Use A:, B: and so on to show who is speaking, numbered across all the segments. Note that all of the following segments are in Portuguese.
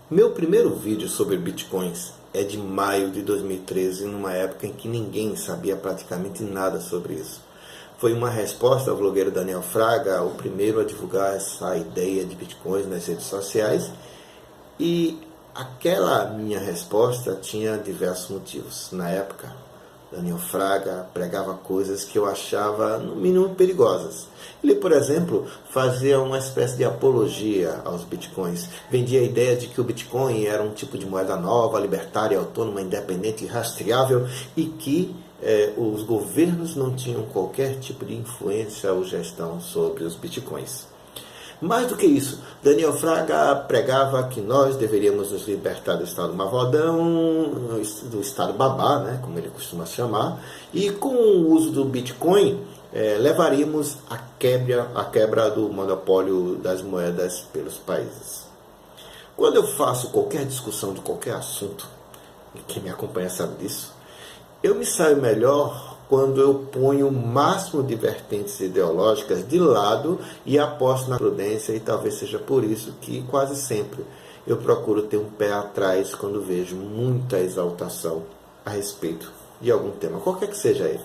A: Meu primeiro vídeo sobre bitcoins é de maio de 2013, numa época em que ninguém sabia praticamente nada sobre isso. Foi uma resposta ao blogueiro Daniel Fraga, o primeiro a divulgar essa ideia de bitcoins nas redes sociais, e aquela minha resposta tinha diversos motivos. Na época, Daniel Fraga pregava coisas que eu achava, no mínimo, perigosas. Ele, por exemplo, fazia uma espécie de apologia aos bitcoins. Vendia a ideia de que o bitcoin era um tipo de moeda nova, libertária, autônoma, independente e rastreável, e que os governos não tinham qualquer tipo de influência ou gestão sobre os bitcoins. Mais do que isso, Daniel Fraga pregava que nós deveríamos nos libertar do Estado Marrodão, do Estado Babá, né, como ele costuma chamar, e com o uso do Bitcoin levaríamos à quebra do monopólio das moedas pelos países. Quando eu faço qualquer discussão de qualquer assunto, e quem me acompanha sabe disso, eu me saio melhor quando eu ponho o máximo de vertentes ideológicas de lado e aposto na prudência, e talvez seja por isso que quase sempre eu procuro ter um pé atrás quando vejo muita exaltação a respeito de algum tema, qualquer que seja ele.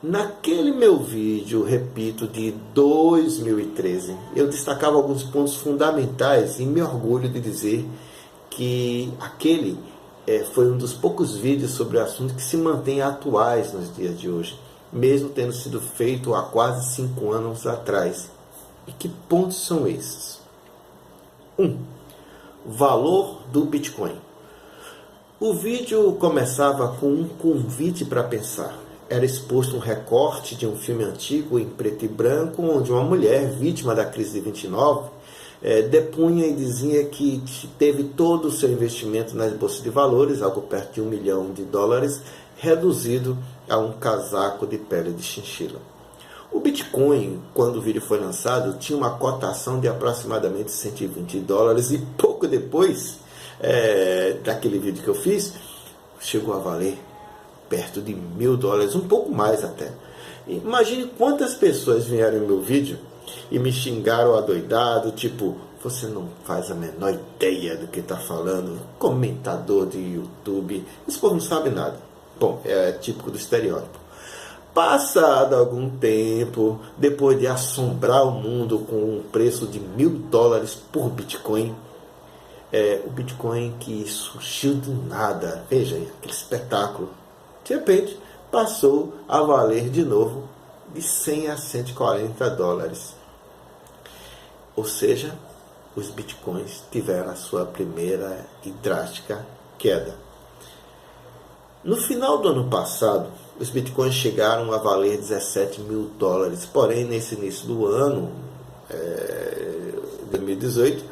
A: Naquele meu vídeo, repito, de 2013, eu destacava alguns pontos fundamentais e me orgulho de dizer que aquele foi um dos poucos vídeos sobre o assunto que se mantém atuais nos dias de hoje, mesmo tendo sido feito há quase 5 anos atrás. E que pontos são esses? 1. Valor do Bitcoin. O vídeo começava com um convite para pensar. Era exposto um recorte de um filme antigo em preto e branco, onde uma mulher, vítima da crise de 29, depunha e dizia que teve todo o seu investimento nas bolsas de valores, algo perto de $1 milhão, reduzido a um casaco de pele de chinchila. O Bitcoin, quando o vídeo foi lançado, tinha uma cotação de aproximadamente $120, e pouco depois daquele vídeo que eu fiz, chegou a valer perto de $1.000, um pouco mais até. Imagine quantas pessoas vieram no meu vídeo e me xingaram adoidado, tipo, você não faz a menor ideia do que está falando, comentador de YouTube, esse povo não sabe nada. Bom, é típico do estereótipo. Passado algum tempo, depois de assombrar o mundo com um preço de $1.000 por Bitcoin, o Bitcoin que surgiu do nada, veja aí, aquele espetáculo, de repente passou a valer de novo de $100 a $140. Ou seja, os bitcoins tiveram a sua primeira e drástica queda. No final do ano passado, os bitcoins chegaram a valer $17 mil. Porém, nesse início do ano, 2018,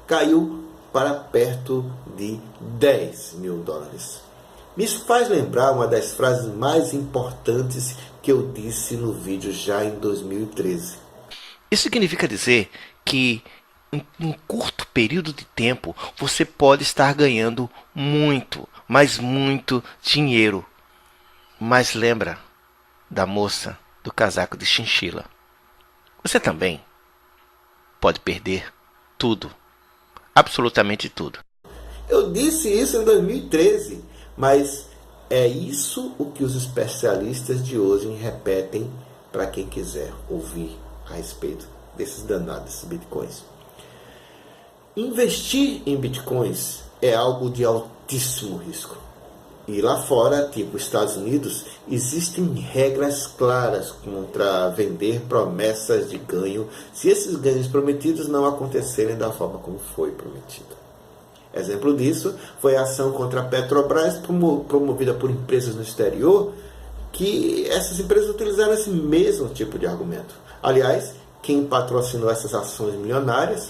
A: caiu para perto de $10 mil. Isso faz lembrar uma das frases mais importantes que eu disse no vídeo já em 2013.
B: Isso significa dizer que em um curto período de tempo você pode estar ganhando muito, mas muito dinheiro. Mas lembra da moça do casaco de chinchila. Você também pode perder tudo, absolutamente tudo.
A: Eu disse isso em 2013, mas é isso o que os especialistas de hoje repetem para quem quiser ouvir a respeito desses danados bitcoins. Investir em bitcoins é algo de altíssimo risco. E lá fora, tipo Estados Unidos, existem regras claras contra vender promessas de ganho se esses ganhos prometidos não acontecerem da forma como foi prometido. Exemplo disso foi a ação contra a Petrobras, promovida por empresas no exterior, que essas empresas utilizaram esse mesmo tipo de argumento. Aliás, quem patrocinou essas ações milionárias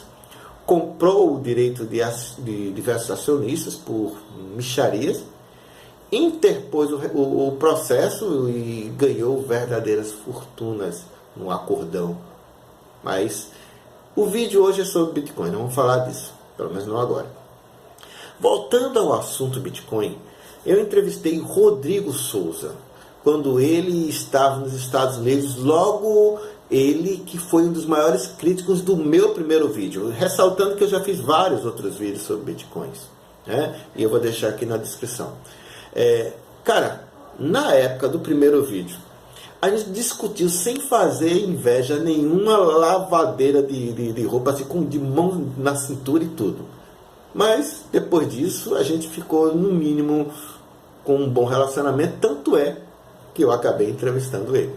A: comprou o direito de diversos acionistas por mixarias, interpôs o processo e ganhou verdadeiras fortunas no acordão. Mas o vídeo hoje é sobre Bitcoin, não vamos falar disso, pelo menos não agora. Voltando ao assunto Bitcoin, eu entrevistei Rodrigo Souza quando ele estava nos Estados Unidos, logo Ele que foi um dos maiores críticos do meu primeiro vídeo, ressaltando que eu já fiz vários outros vídeos sobre bitcoins, né? E eu vou deixar aqui na descrição. Cara, na época do primeiro vídeo, a gente discutiu sem fazer inveja nenhuma, lavadeira de roupa, assim, de mão na cintura e tudo. Mas, depois disso, a gente ficou, no mínimo, com um bom relacionamento, tanto é que eu acabei entrevistando ele.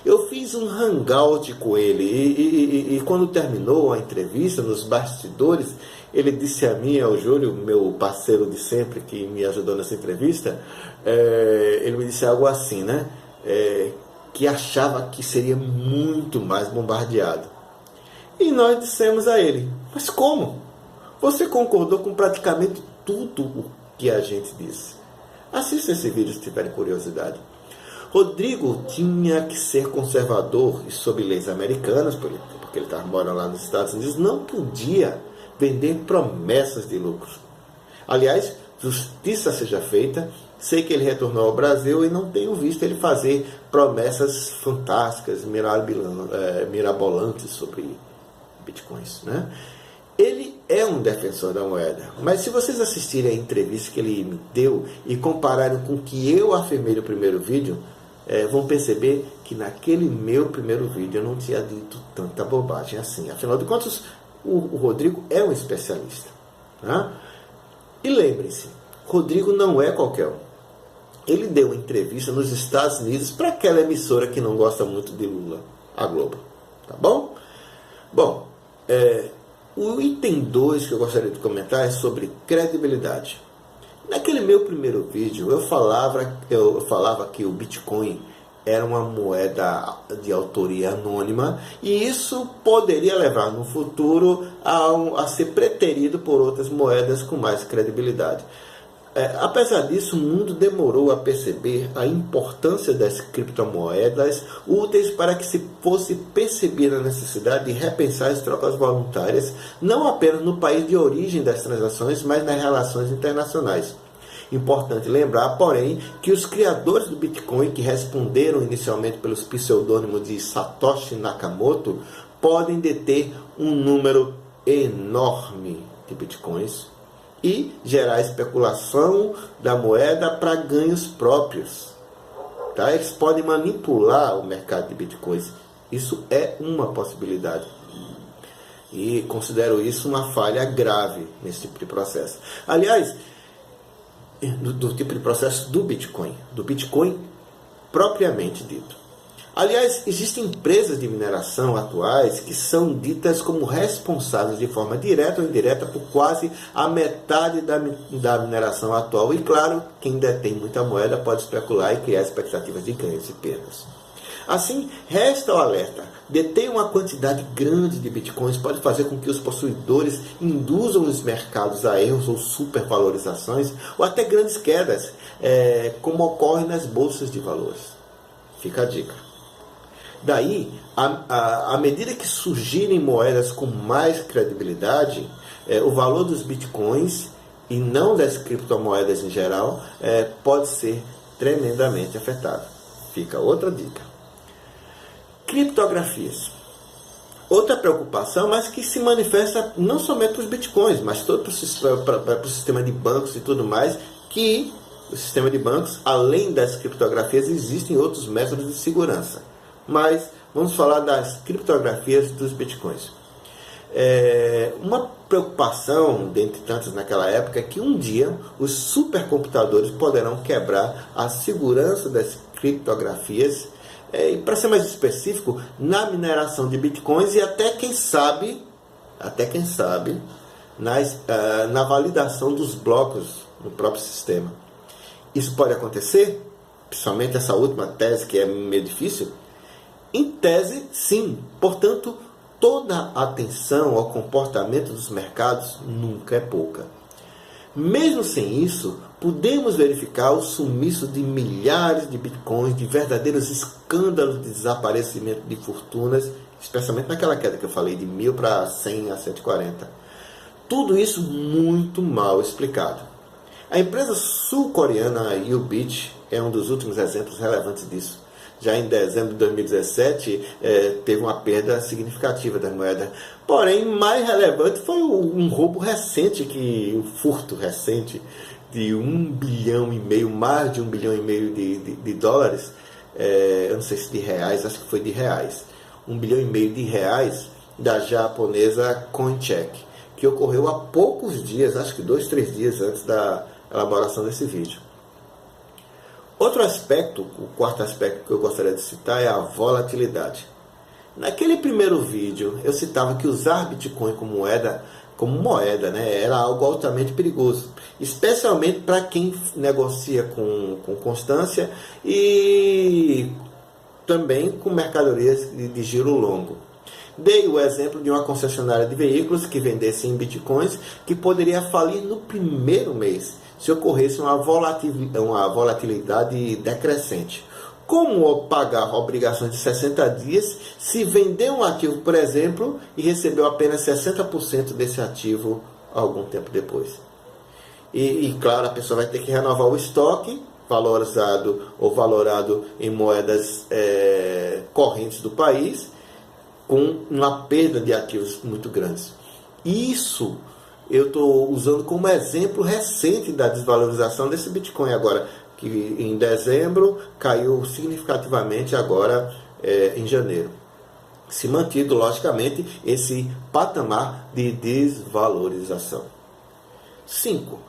A: Eu fiz um hangout com ele e quando terminou a entrevista, nos bastidores, ele disse a mim, ao Júlio, meu parceiro de sempre, que me ajudou nessa entrevista, ele me disse algo assim, né? Que achava que seria muito mais bombardeado. E nós dissemos a ele, mas como? Você concordou com praticamente tudo o que a gente disse. Assista esse vídeo se tiverem curiosidade. Rodrigo tinha que ser conservador e sob leis americanas, porque ele estava morando lá nos Estados Unidos, não podia vender promessas de lucro. Aliás, justiça seja feita, sei que ele retornou ao Brasil e não tenho visto ele fazer promessas fantásticas, mirabolantes sobre bitcoins, né? Ele é um defensor da moeda, mas se vocês assistirem a entrevista que ele me deu e compararem com o que eu afirmei no primeiro vídeo, vão perceber que naquele meu primeiro vídeo eu não tinha dito tanta bobagem assim. Afinal de contas, o Rodrigo é um especialista, né? E lembrem-se, Rodrigo não é qualquer um. Ele deu uma entrevista nos Estados Unidos para aquela emissora que não gosta muito de Lula, a Globo. Tá bom? Bom, o item 2 que eu gostaria de comentar é sobre credibilidade. Naquele meu primeiro vídeo, eu falava que o Bitcoin era uma moeda de autoria anônima e isso poderia levar no futuro a ser preterido por outras moedas com mais credibilidade. Apesar disso, o mundo demorou a perceber a importância das criptomoedas úteis para que se fosse percebida a necessidade de repensar as trocas voluntárias, não apenas no país de origem das transações, mas nas relações internacionais. Importante lembrar, porém, que os criadores do Bitcoin, que responderam inicialmente pelos pseudônimos de Satoshi Nakamoto, podem deter um número enorme de Bitcoins e gerar especulação da moeda para ganhos próprios. Tá? Eles podem manipular o mercado de Bitcoins. Isso é uma possibilidade. E considero isso uma falha grave nesse tipo de processo. Aliás, do tipo de processo do Bitcoin propriamente dito. Aliás, existem empresas de mineração atuais que são ditas como responsáveis de forma direta ou indireta por quase a metade da mineração atual. E claro, quem detém muita moeda pode especular e criar expectativas de ganhos e perdas. Assim, resta o alerta. Deter uma quantidade grande de bitcoins pode fazer com que os possuidores induzam os mercados a erros ou supervalorizações ou até grandes quedas, como ocorre nas bolsas de valores. Fica a dica. Daí, à medida que surgirem moedas com mais credibilidade, o valor dos bitcoins, e não das criptomoedas em geral, pode ser tremendamente afetado. Fica outra dica. Criptografias. Outra preocupação, mas que se manifesta não somente para os bitcoins, mas todo para o sistema de bancos e tudo mais, que o sistema de bancos, além das criptografias, existem outros métodos de segurança. Mas vamos falar das criptografias dos bitcoins. Uma preocupação, dentre tantas naquela época, é que um dia os supercomputadores poderão quebrar a segurança das criptografias, e para ser mais específico, na mineração de bitcoins e até quem sabe, na validação dos blocos no próprio sistema. Isso pode acontecer? Principalmente essa última tese, que é meio difícil. Em tese, sim. Portanto, toda atenção ao comportamento dos mercados nunca é pouca. Mesmo sem isso, podemos verificar o sumiço de milhares de bitcoins, de verdadeiros escândalos de desaparecimento de fortunas, especialmente naquela queda que eu falei, de 1000 para 100 a 140. Tudo isso muito mal explicado. A empresa sul-coreana Ubit é um dos últimos exemplos relevantes disso. já em dezembro de 2017, teve uma perda significativa da moeda. Porém, mais relevante foi um roubo recente, um furto recente de 1,5 bilhão, mais de 1,5 bilhão de dólares, eu não sei se de reais, acho que foi de reais, 1,5 bilhão de reais da japonesa Coincheck, que ocorreu há poucos dias, acho que 2, 3 dias antes da elaboração desse vídeo. Outro aspecto, o quarto aspecto que eu gostaria de citar é a volatilidade. Naquele primeiro vídeo eu citava que usar Bitcoin como moeda, né, era algo altamente perigoso, especialmente para quem negocia com constância e também com mercadorias de giro longo. Dei o exemplo de uma concessionária de veículos que vendesse em bitcoins que poderia falir no primeiro mês se ocorresse uma volatilidade decrescente. Como pagar obrigações de 60 dias se vender um ativo, por exemplo, e recebeu apenas 60% desse ativo algum tempo depois? E claro, a pessoa vai ter que renovar o estoque, valorizado ou valorado em moedas correntes do país, com uma perda de ativos muito grandes. Isso eu estou usando como exemplo recente da desvalorização desse Bitcoin agora, que em dezembro caiu significativamente agora em janeiro. Se mantido, logicamente, esse patamar de desvalorização. 5.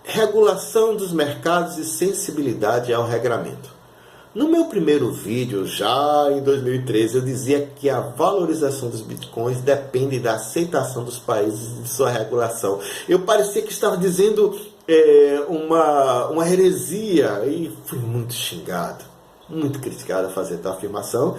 A: Regulação dos mercados e sensibilidade ao regramento. No meu primeiro vídeo, já em 2013, eu dizia que a valorização dos bitcoins depende da aceitação dos países de sua regulação. Eu parecia que estava dizendo uma heresia e fui muito xingado, muito criticado a fazer tal afirmação.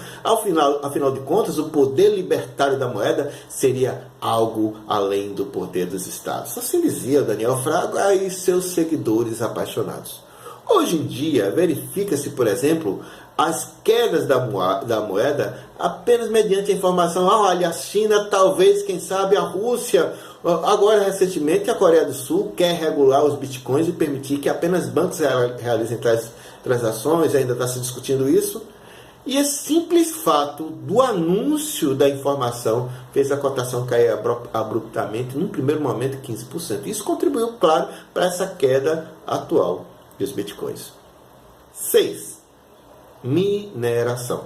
A: Afinal de contas, o poder libertário da moeda seria algo além do poder dos estados. Assim dizia Daniel Fraga e seus seguidores apaixonados. Hoje em dia, verifica-se, por exemplo, as quedas da moeda apenas mediante a informação: olha, a China, talvez, quem sabe, a Rússia, agora recentemente a Coreia do Sul quer regular os bitcoins e permitir que apenas bancos realizem tais transações, ainda está se discutindo isso. E esse simples fato do anúncio da informação fez a cotação cair abruptamente, num primeiro momento, 15%. Isso contribuiu, claro, para essa queda atual dos bitcoins. 6. Mineração.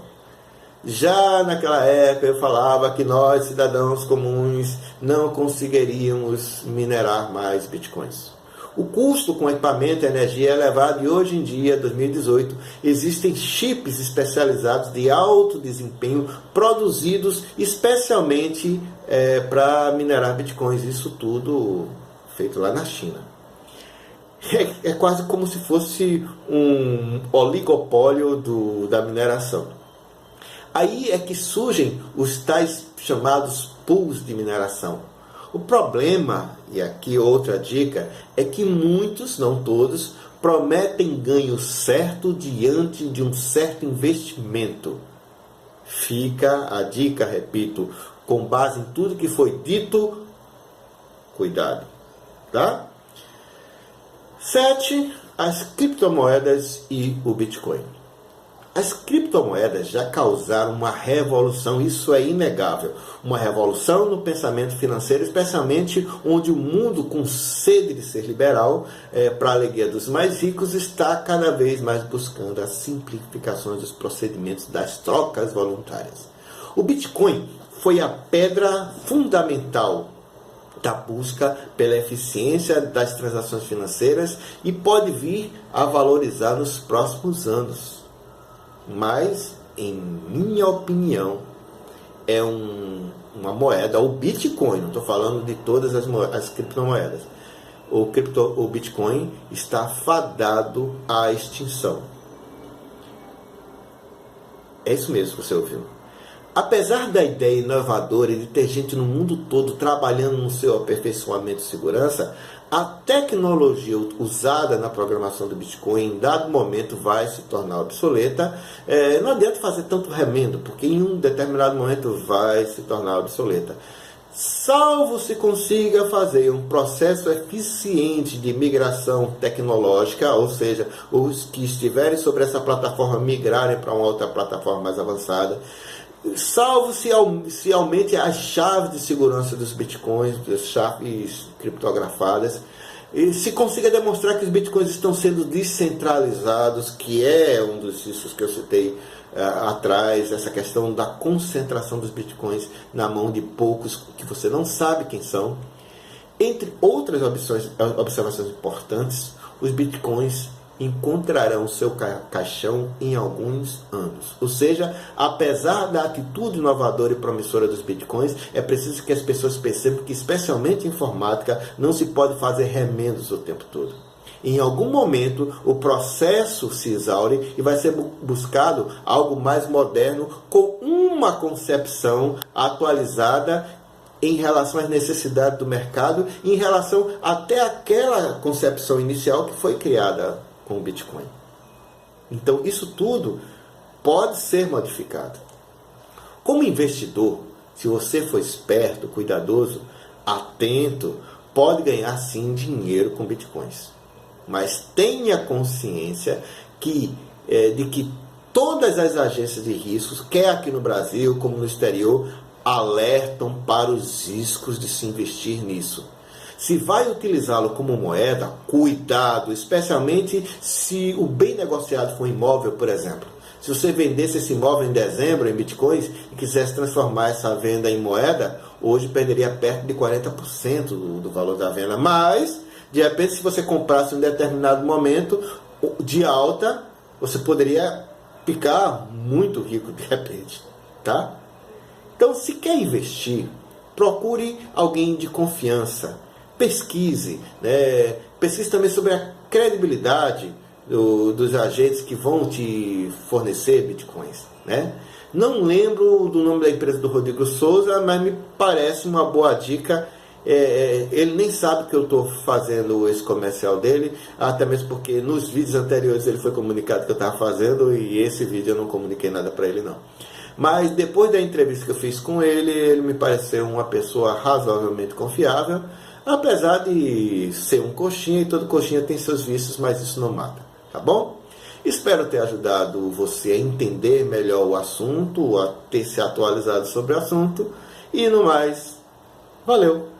A: Já naquela época eu falava que nós, cidadãos comuns, não conseguiríamos minerar mais bitcoins. O custo com equipamento e energia é elevado e hoje em dia, 2018, existem chips especializados de alto desempenho produzidos especialmente para minerar bitcoins. Isso tudo feito lá na China. É quase como se fosse um oligopólio da mineração. Aí é que surgem os tais chamados pools de mineração. O problema, e aqui outra dica, é que muitos, não todos, prometem ganho certo diante de um certo investimento. Fica a dica, repito, com base em tudo que foi dito, cuidado, tá? 7. As criptomoedas e o Bitcoin. As criptomoedas já causaram uma revolução, isso é inegável. Uma revolução no pensamento financeiro, especialmente onde o mundo, com sede de ser liberal, para a alegria dos mais ricos, está cada vez mais buscando as simplificações dos procedimentos das trocas voluntárias. O Bitcoin foi a pedra fundamental da busca pela eficiência das transações financeiras e pode vir a valorizar nos próximos anos. Mas, em minha opinião, é uma moeda, o Bitcoin, não estou falando de todas as criptomoedas. O Bitcoin está fadado à extinção. É isso mesmo que você ouviu. Apesar da ideia inovadora de ter gente no mundo todo trabalhando no seu aperfeiçoamento e segurança, a tecnologia usada na programação do Bitcoin em dado momento vai se tornar obsoleta. Não adianta fazer tanto remendo, porque em um determinado momento vai se tornar obsoleta. Salvo se consiga fazer um processo eficiente de migração tecnológica, ou seja, os que estiverem sobre essa plataforma migrarem para uma outra plataforma mais avançada, salvo se aumente a chave de segurança dos bitcoins, das chaves criptografadas, e se consiga demonstrar que os bitcoins estão sendo descentralizados, que é um dos riscos que eu citei atrás, essa questão da concentração dos bitcoins na mão de poucos que você não sabe quem são. Entre outras observações importantes, os bitcoins encontrarão seu caixão em alguns anos. Ou seja, apesar da atitude inovadora e promissora dos bitcoins, é preciso que as pessoas percebam que, especialmente em informática, não se pode fazer remendos o tempo todo. Em algum momento, o processo se exaure e vai ser buscado algo mais moderno, com uma concepção atualizada em relação às necessidades do mercado, em relação até àquela concepção inicial que foi criada com o Bitcoin. Então, isso tudo pode ser modificado. Como investidor, se você for esperto, cuidadoso, atento, pode ganhar sim dinheiro com Bitcoins. Mas tenha consciência de que todas as agências de riscos, quer aqui no Brasil como no exterior, alertam para os riscos de se investir nisso. Se vai utilizá-lo como moeda, cuidado, especialmente se o bem negociado for imóvel, por exemplo. Se você vendesse esse imóvel em dezembro em bitcoins e quisesse transformar essa venda em moeda, hoje perderia perto de 40% do valor da venda. Mas, de repente, se você comprasse em um determinado momento de alta, você poderia ficar muito rico de repente, tá? Então, se quer investir, procure alguém de confiança. Pesquise, né? Pesquise também sobre a credibilidade dos agentes que vão te fornecer bitcoins, né? Não lembro do nome da empresa do Rodrigo Souza, mas me parece uma boa dica. Ele nem sabe que eu estou fazendo esse comercial dele, até mesmo porque nos vídeos anteriores ele foi comunicado que eu estava fazendo, e esse vídeo eu não comuniquei nada para ele não. Mas depois da entrevista que eu fiz com ele, ele me pareceu uma pessoa razoavelmente confiável, apesar de ser um coxinha, e todo coxinha tem seus vícios, mas isso não mata, tá bom? Espero ter ajudado você a entender melhor o assunto, a ter se atualizado sobre o assunto, e no mais, valeu!